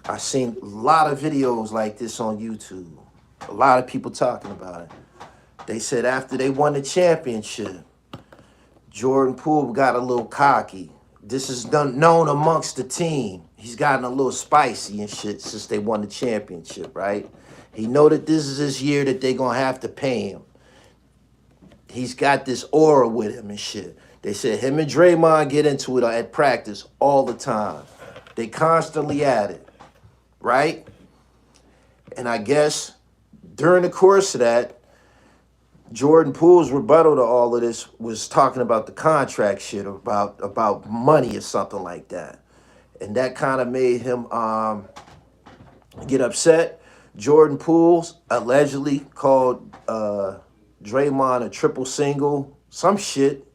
I seen a lot of videos like this on YouTube. A lot of people talking about it. They said after they won the championship, Jordan Poole got a little cocky. This is known amongst the team. He's gotten a little spicy and shit since they won the championship, right? He know that this is his year that they gonna have to pay him. He's got this aura with him and shit. They said him and Draymond get into it at practice all the time. They constantly at it, right? And I guess during the course of that, Jordan Poole's rebuttal to all of this was talking about the contract shit, about money or something like that. And that kind of made him get upset. Jordan Poole allegedly called Draymond a triple single, some shit,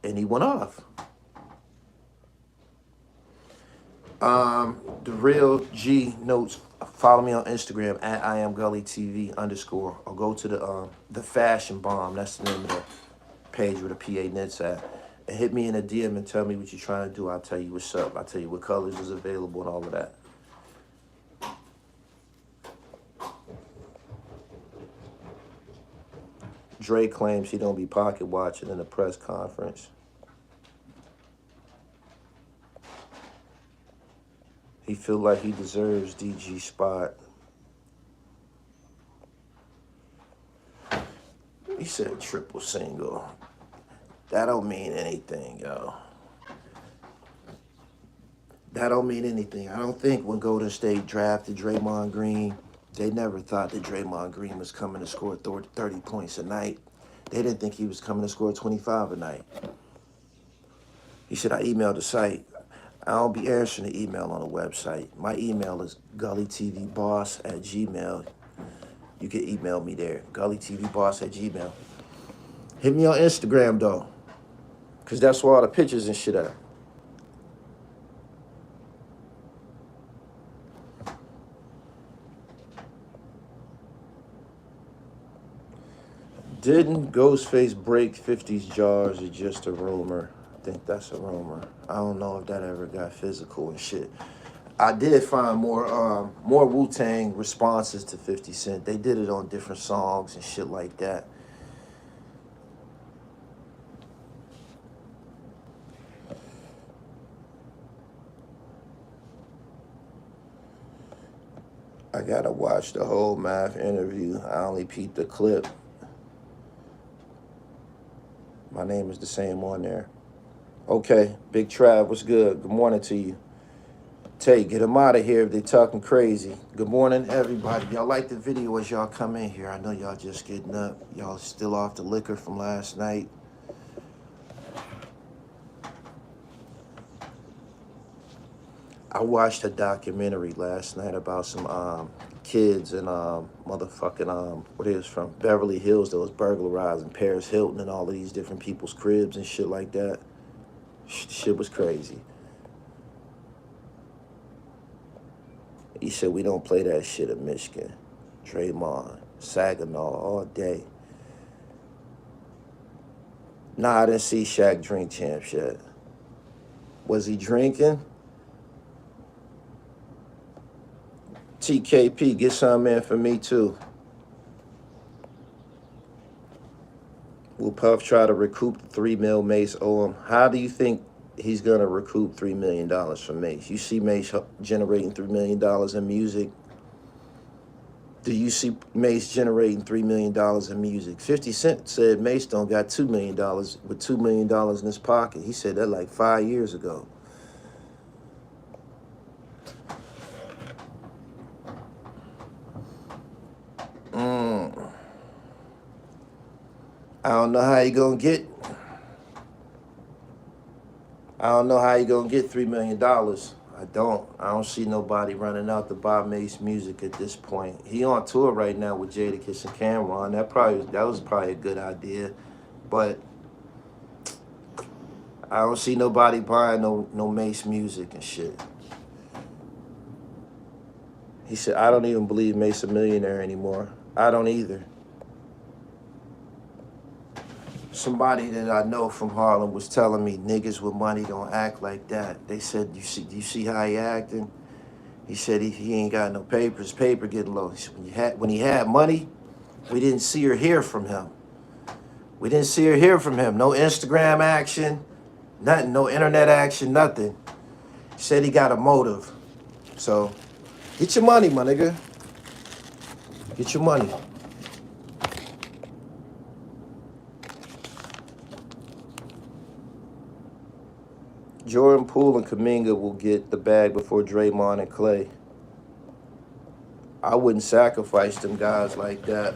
and he went off. The real G notes. Follow me on Instagram at @IamGullyTV_ or go to the Fashion Bomb. That's the name of the page where the PA knits at. And hit me in a DM and tell me what you're trying to do. I'll tell you what's up. I'll tell you what colors is available and all of that. Dre claims he don't be pocket watching in the press conference. He feel like he deserves DG spot. He said triple single. That don't mean anything, yo. That don't mean anything. I don't think when Golden State drafted Draymond Green, they never thought that Draymond Green was coming to score 30 points a night. They didn't think he was coming to score 25 a night. He said, I emailed the site. I don't be answering the email on the website. My email is gullytvboss@gmail. You can email me there, gullytvboss@gmail. Hit me on Instagram, though, because that's where all the pictures and shit are. Didn't Ghostface break 50's jars or just a rumor? I think that's a rumor. I don't know if that ever got physical and shit. I did find more wu-tang responses to 50 Cent. They did it on different songs and shit like that. I gotta watch the whole Math interview. I only peeped the clip. My name is the same on there. Okay, Big Trav, what's good? Good morning to you. Tay, get them out of here if they talking crazy. Good morning, everybody. Y'all like the video as y'all come in here. I know y'all just getting up. Y'all still off the liquor from last night. I watched a documentary last night about some kids in motherfucking what is from Beverly Hills that was burglarizing Paris Hilton and all of these different people's cribs and shit like that. Shit was crazy. He said we don't play that shit in Michigan. Draymond, Saginaw all day. Nah, I didn't see Shaq drink champs yet. Was he drinking? TKP, get some in for me too. Will Puff try to recoup the $3 million Mace owe him? How do you think he's gonna recoup $3 million from Mace? You see Mace generating $3 million in music. Do you see Mace generating $3 million in music? 50 Cent said Mace don't got $2 million with $2 million in his pocket. He said that like 5 years ago. I don't know how you gonna get. I don't know how you gonna get $3 million. I don't see nobody running out to buy Mace music at this point. He on tour right now with Jadakiss and Cameron. That was probably a good idea, but I don't see nobody buying no Mace music and shit. He said, I don't even believe Mace a millionaire anymore. I don't either. Somebody that I know from Harlem was telling me niggas with money don't act like that. They said, you see how he acting? He said he ain't got no papers. Paper getting low. He said, when he had money, we didn't see or hear from him. We didn't see or hear from him. No Instagram action, nothing. No internet action, nothing. He said he got a motive. So get your money, my nigga. Get your money. Jordan Poole and Kuminga will get the bag before Draymond and Clay. I wouldn't sacrifice them guys like that.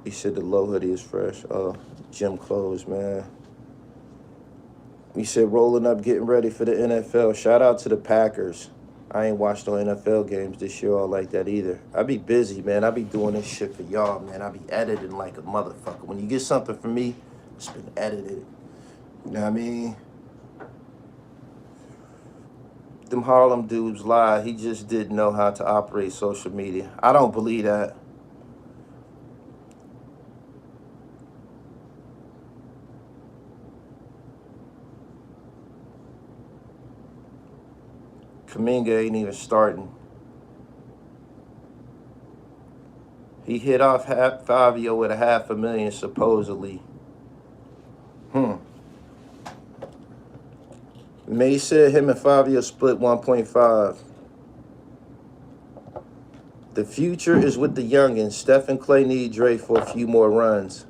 He said the low hoodie is fresh. Gym clothes, man. He said rolling up, getting ready for the NFL. Shout out to the Packers. I ain't watched no NFL games this year all like that either. I be busy, man. I be doing this shit for y'all, man. I be editing like a motherfucker. When you get something from me, it's been edited. You know what I mean? Them Harlem dudes lied. He just didn't know how to operate social media. I don't believe that. Kuminga ain't even starting. He hit off Fabio with $500,000 supposedly. May said him and Fabio split 1.5. The future is with the youngins. Steph and Clay need Dre for a few more runs.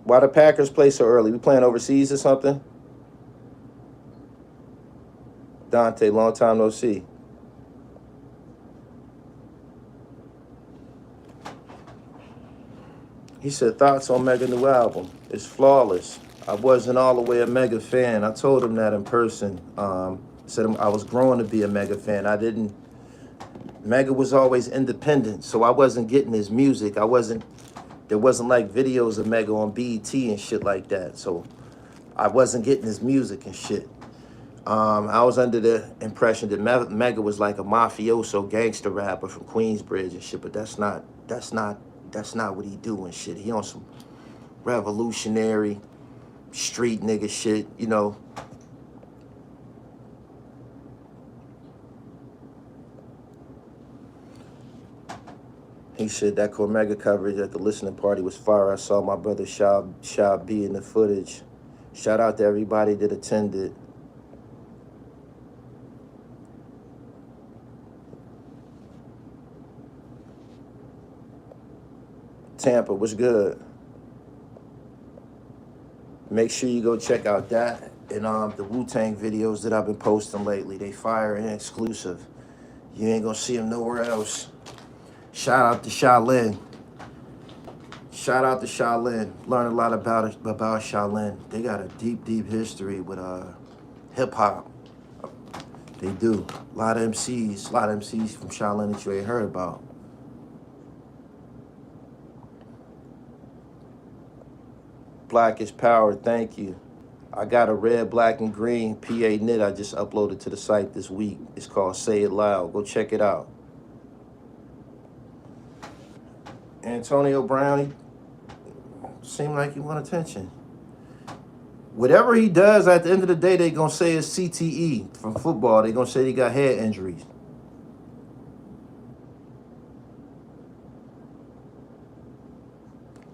Why the Packers play so early? We playing overseas or something? Dante, long time no see. He said, thoughts on Mega new album. It's flawless. I wasn't all the way a Mega fan. I told him that in person. Said I was growing to be a Mega fan. Mega was always independent, so I wasn't getting his music. There wasn't like videos of Mega on BET and shit like that. So I wasn't getting his music and shit. I was under the impression that Mega was like a mafioso gangster rapper from Queensbridge and shit, but that's not what he do and shit. He on some revolutionary street nigga shit, you know. He said that Cormega coverage at the listening party was fire. I saw my brother Shah B in the footage. Shout out to everybody that attended. Tampa was good. Make sure you go check out that and the wu-tang videos that I've been posting lately. They fire and exclusive. You ain't gonna see them nowhere else. Shout out to Shaolin. Shout out to Shaolin. Learned a lot about Shaolin. They got a deep history with hip hop. They do. A lot of MCs from Shaolin that you ain't heard about. Black is power, thank you. I got a red, black, and green PA knit I just uploaded to the site this week. It's called Say It Loud. Go check it out. Antonio Brown, he seemed like he want attention. Whatever he does, at the end of the day, they gonna say it's CTE from football. They gonna say he got head injuries.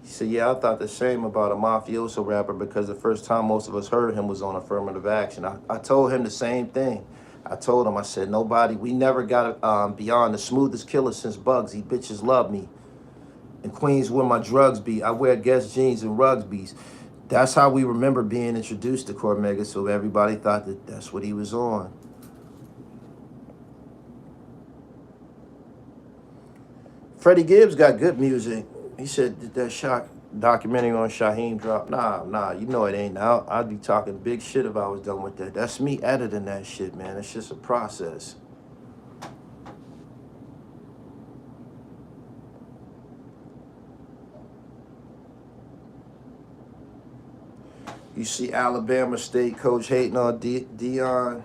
He said, yeah, I thought the same about a mafioso rapper because the first time most of us heard him was on affirmative action. I told him the same thing. I told him, I said, we never got beyond the smoothest killer since Bugsy. Bitches love me. In Queens where my drugs be. I wear Guess jeans and Rugsby's. That's how we remember being introduced to Cormega, so everybody thought that that's what he was on. Freddie Gibbs got good music. He said that documentary on Shaheem dropped. Nah, you know it ain't out. I'd be talking big shit if I was done with that. That's me editing that shit, man. It's just a process. You see Alabama State coach hating on Deion.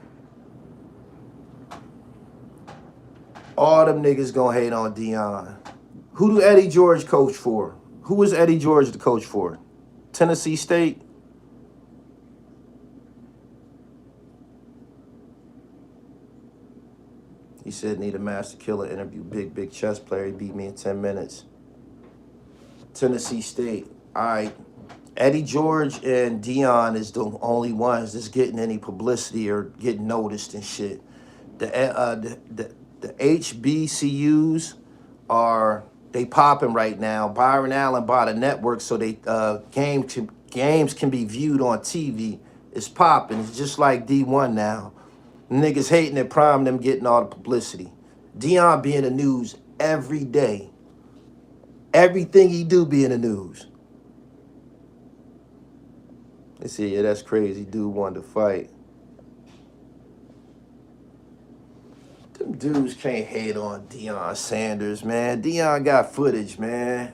All them niggas gonna hate on Deion. Who do Eddie George coach for? Who was Eddie George the coach for? Tennessee State? He said, need a master killer interview. Big chess player. He beat me in 10 minutes. Tennessee State. All right. Eddie George and Deion is the only ones that's getting any publicity or getting noticed and shit. The HBCUs they popping right now. Byron Allen bought a network so they games can be viewed on TV. It's popping. It's just like D1 now. Niggas hating at Prime, them getting all the publicity. Deion be in the news every day. Everything he do be in the news. They say, yeah, that's crazy. Dude wanted to fight. Them dudes can't hate on Deion Sanders, man. Deion got footage, man.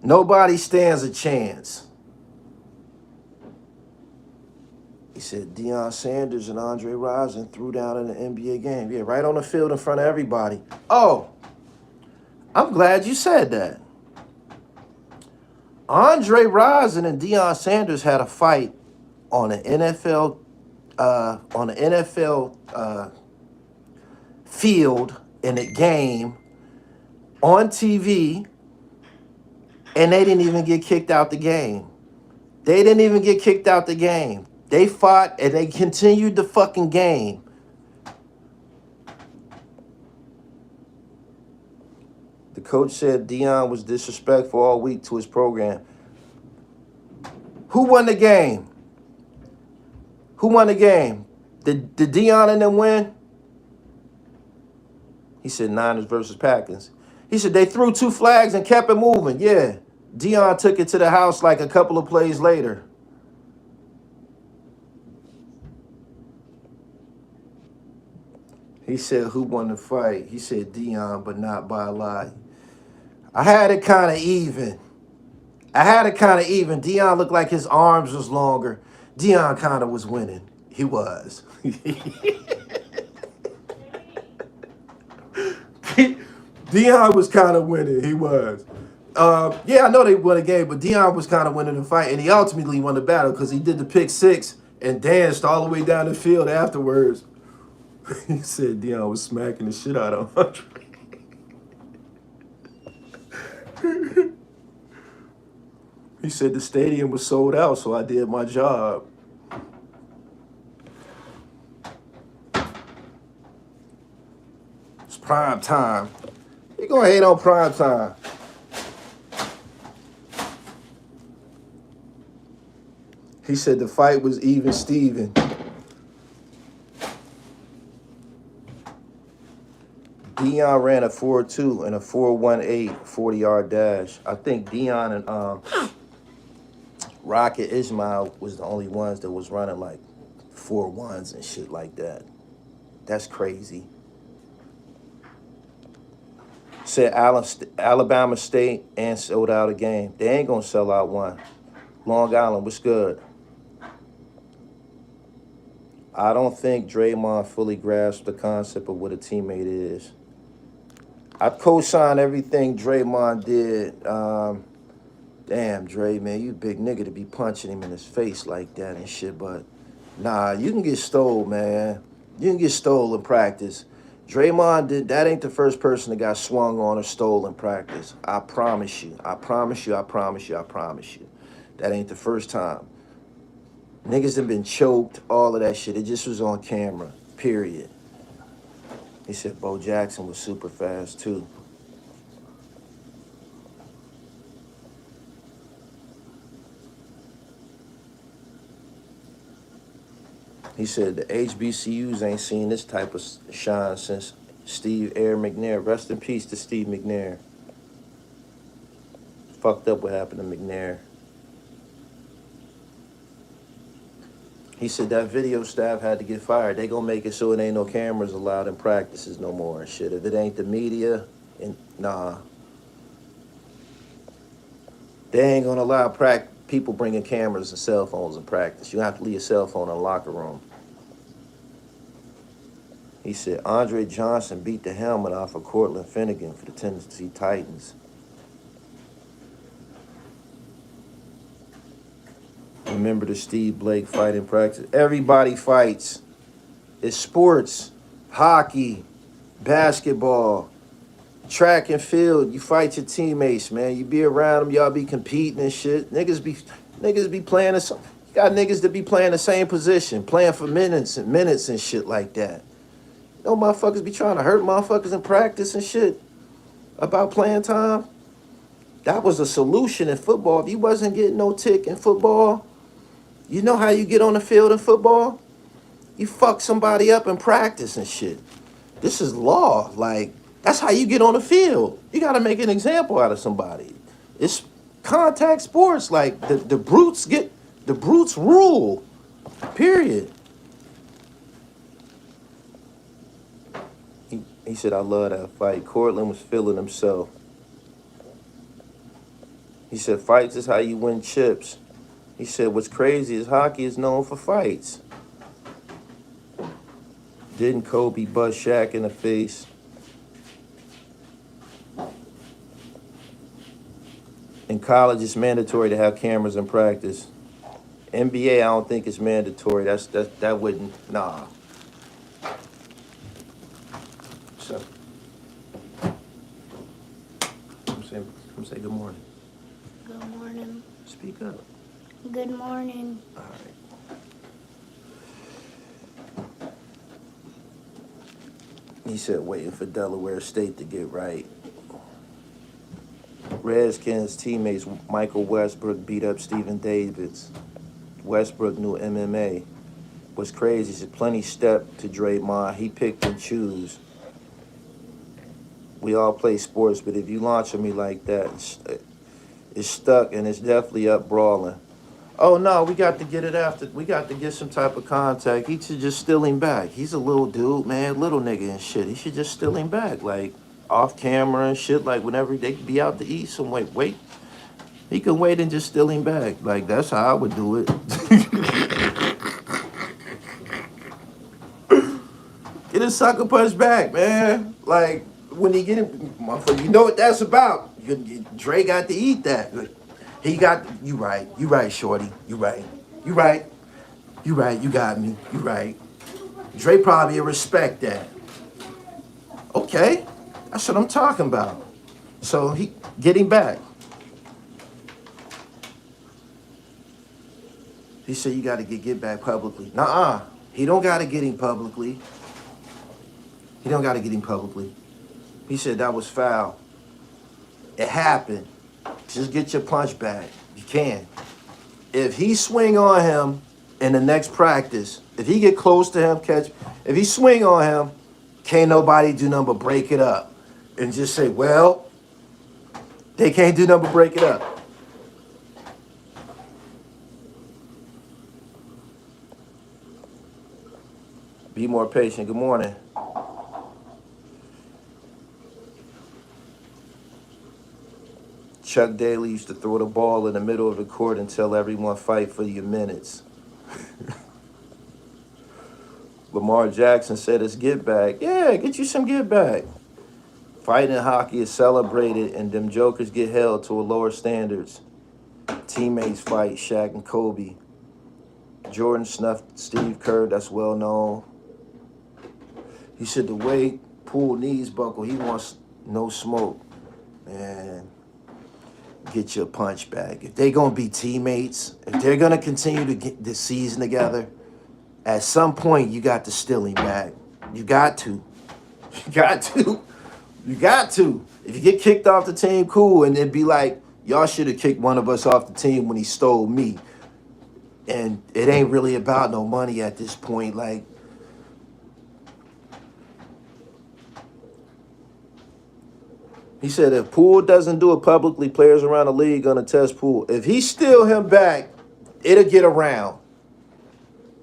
Nobody stands a chance. He said Deion Sanders and Andre Rison threw down in the NBA game. Yeah, right on the field in front of everybody. Oh, I'm glad you said that. Andre Rison and Deion Sanders had a fight on an NFL on the NFL field in a game on TV, and they didn't even get kicked out the game. They didn't even get kicked out the game. They fought and they continued the fucking game. The coach said Deion was disrespectful all week to his program. Who won the game? Who won the game? Did Deion and them win? He said Niners versus Packers. He said they threw 2 flags and kept it moving. Yeah. Deion took it to the house like a couple of plays later. He said, who won the fight? He said Deion, but not by a lot. I had it kind of even. Deion looked like his arms was longer. Deion kind of was winning. He was. Deion was kind of winning. He was. Yeah, I know they won a game, but Deion was kind of winning the fight, and he ultimately won the battle because he did the pick 6 and danced all the way down the field afterwards. He said Deion was smacking the shit out of Andre. He said the stadium was sold out, so I did my job. It's prime time. You gonna hate on prime time? He said the fight was even Steven. Deion ran a 4.2 and a 4.18 40-yard dash. I think Deion and Rocket Ismail was the only ones that was running like 4.1s and shit like that. That's crazy. Said Alabama State and sold out a game. They ain't gonna sell out one. Long Island, what's good? I don't think Draymond fully grasped the concept of what a teammate is. I co-sign everything Draymond did. Damn, Dre, man, you big nigga to be punching him in his face like that and shit, but nah, you can get stole, man. You can get stole in practice. Draymond that ain't the first person that got swung on or stole in practice. I promise you. I promise you, I promise you, I promise you. That ain't the first time. Niggas have been choked, all of that shit. It just was on camera, period. He said Bo Jackson was super fast, too. He said the HBCUs ain't seen this type of shine since Steve Air McNair. Rest in peace to Steve McNair. Fucked up what happened to McNair. He said that video staff had to get fired. They gonna make it so it ain't no cameras allowed in practices no more and shit. If it ain't the media, and nah. They ain't gonna allow people bringing cameras and cell phones in practice. You have to leave your cell phone in the locker room. He said Andre Johnson beat the helmet off of Cortland Finnegan for the Tennessee Titans. Remember the Steve Blake fight in practice? Everybody fights. It's sports, hockey, basketball, track and field. You fight your teammates, man. You be around them, y'all be competing and shit. Niggas be playing you got niggas that be playing the same position, playing for minutes and shit like that. You know, motherfuckers be trying to hurt motherfuckers in practice and shit about playing time. That was a solution in football. If you wasn't getting no tick in football, you know how you get on the field in football? You fuck somebody up in practice and shit. This is law. Like, that's how you get on the field. You got to make an example out of somebody. It's contact sports. Like, the brutes rule. Period. He said, I love that fight. Cortland was feeling himself. He said, fights is how you win chips. He said, what's crazy is hockey is known for fights. Didn't Kobe bust Shaq in the face? In college, it's mandatory to have cameras in practice. NBA, I don't think it's mandatory. That wouldn't, nah. So, come say good morning. Good morning. Speak up. Good morning. All right. He said waiting for Delaware State to get right. Redskins teammates Michael Westbrook beat up Stephen Davis. Westbrook knew MMA. What's crazy is plenty step to Draymond. He picked and choose. We all play sports, but if you launch on me like that, it's stuck and it's definitely up brawling. Oh no, we got to get it after. We got to get some type of contact. He should just steal him back. He's a little dude, man, little nigga and shit. He should just steal him back, like off camera and shit. Like whenever they be out to eat, some wait. He can wait and just steal him back. Like that's how I would do it. Get a sucker punch back, man. Like when he get him, motherfucker, you know what that's about. Dre got to eat that. He got, you right, shorty, you right, you got me, you right. Dre probably respect that. Okay, that's what I'm talking about. So he, get him back. He said you got to get back publicly. Nuh-uh, he don't got to get him publicly. He don't got to get him publicly. He said that was foul. It happened. Just get your punch back. You can. If he swing on him in the next practice, if he get close to him, if he swing on him, can't nobody do nothing but break it up. And just say, well, they can't do nothing but break it up. Be more patient. Good morning. Chuck Daly used to throw the ball in the middle of the court and tell everyone fight for your minutes. Lamar Jackson said it's get back. Yeah, get you some get back. Fighting in hockey is celebrated and them jokers get held to a lower standards. Teammates fight Shaq and Kobe. Jordan snuffed Steve Kerr, that's well known. He said the way Poole knees buckle, he wants no smoke. Man. Get your punch back. If they're going to be teammates, if they're going to continue to get this season together, at some point you got to steal him back. You got to. You got to. You got to. If you get kicked off the team, cool, and it'd be like, y'all should have kicked one of us off the team when he stole me. And it ain't really about no money at this point. Like, he said if Poole doesn't do it publicly, players around the league gonna test Poole. If he steal him back, it'll get around.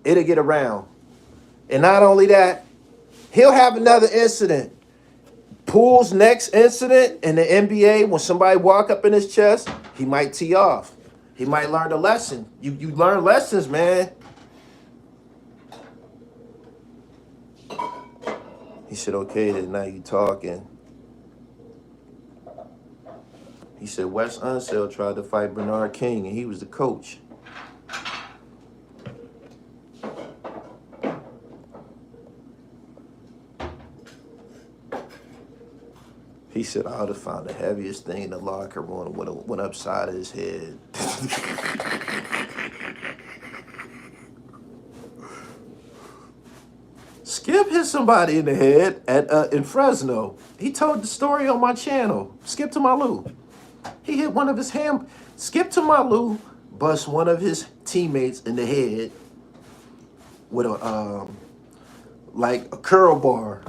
It'll get around. And not only that, he'll have another incident. Poole's next incident in the NBA, when somebody walk up in his chest, he might tee off. He might learn a lesson. You learn lessons, man. He said, okay, then now you talking. He said Wes Unseld tried to fight Bernard King, and he was the coach. He said I would have found the heaviest thing in the locker room and went upside of his head. Skip hit somebody in the head in Fresno. He told the story on my channel. Skip to Malou. He hit one of his Skip to Malou bust one of his teammates in the head with a like a curl bar.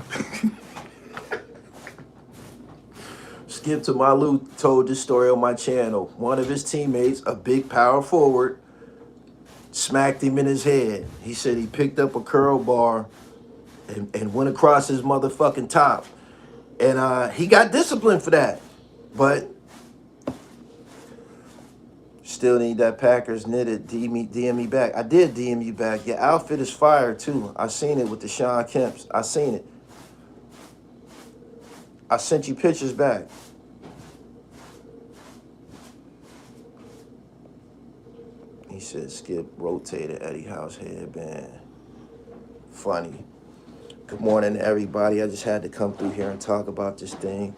Skip to Malou told this story on my channel. One of his teammates, a big power forward, smacked him in his head. He said he picked up a curl bar and went across his motherfucking top. And he got disciplined for that. But still need that Packers knitted. DM me back. I did DM you back. Your outfit is fire too. I seen it with the Sean Kemps. I seen it. I sent you pictures back. He said Skip rotated Eddie House headband. Funny. Good morning, everybody. I just had to come through here and talk about this thing.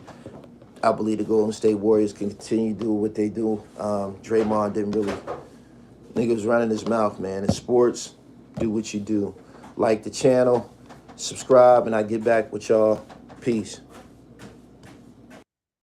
I believe the Golden State Warriors can continue to do what they do. Draymond didn't really... Nigga was running his mouth, man. In sports, do what you do. Like the channel, subscribe, and I get back with y'all. Peace.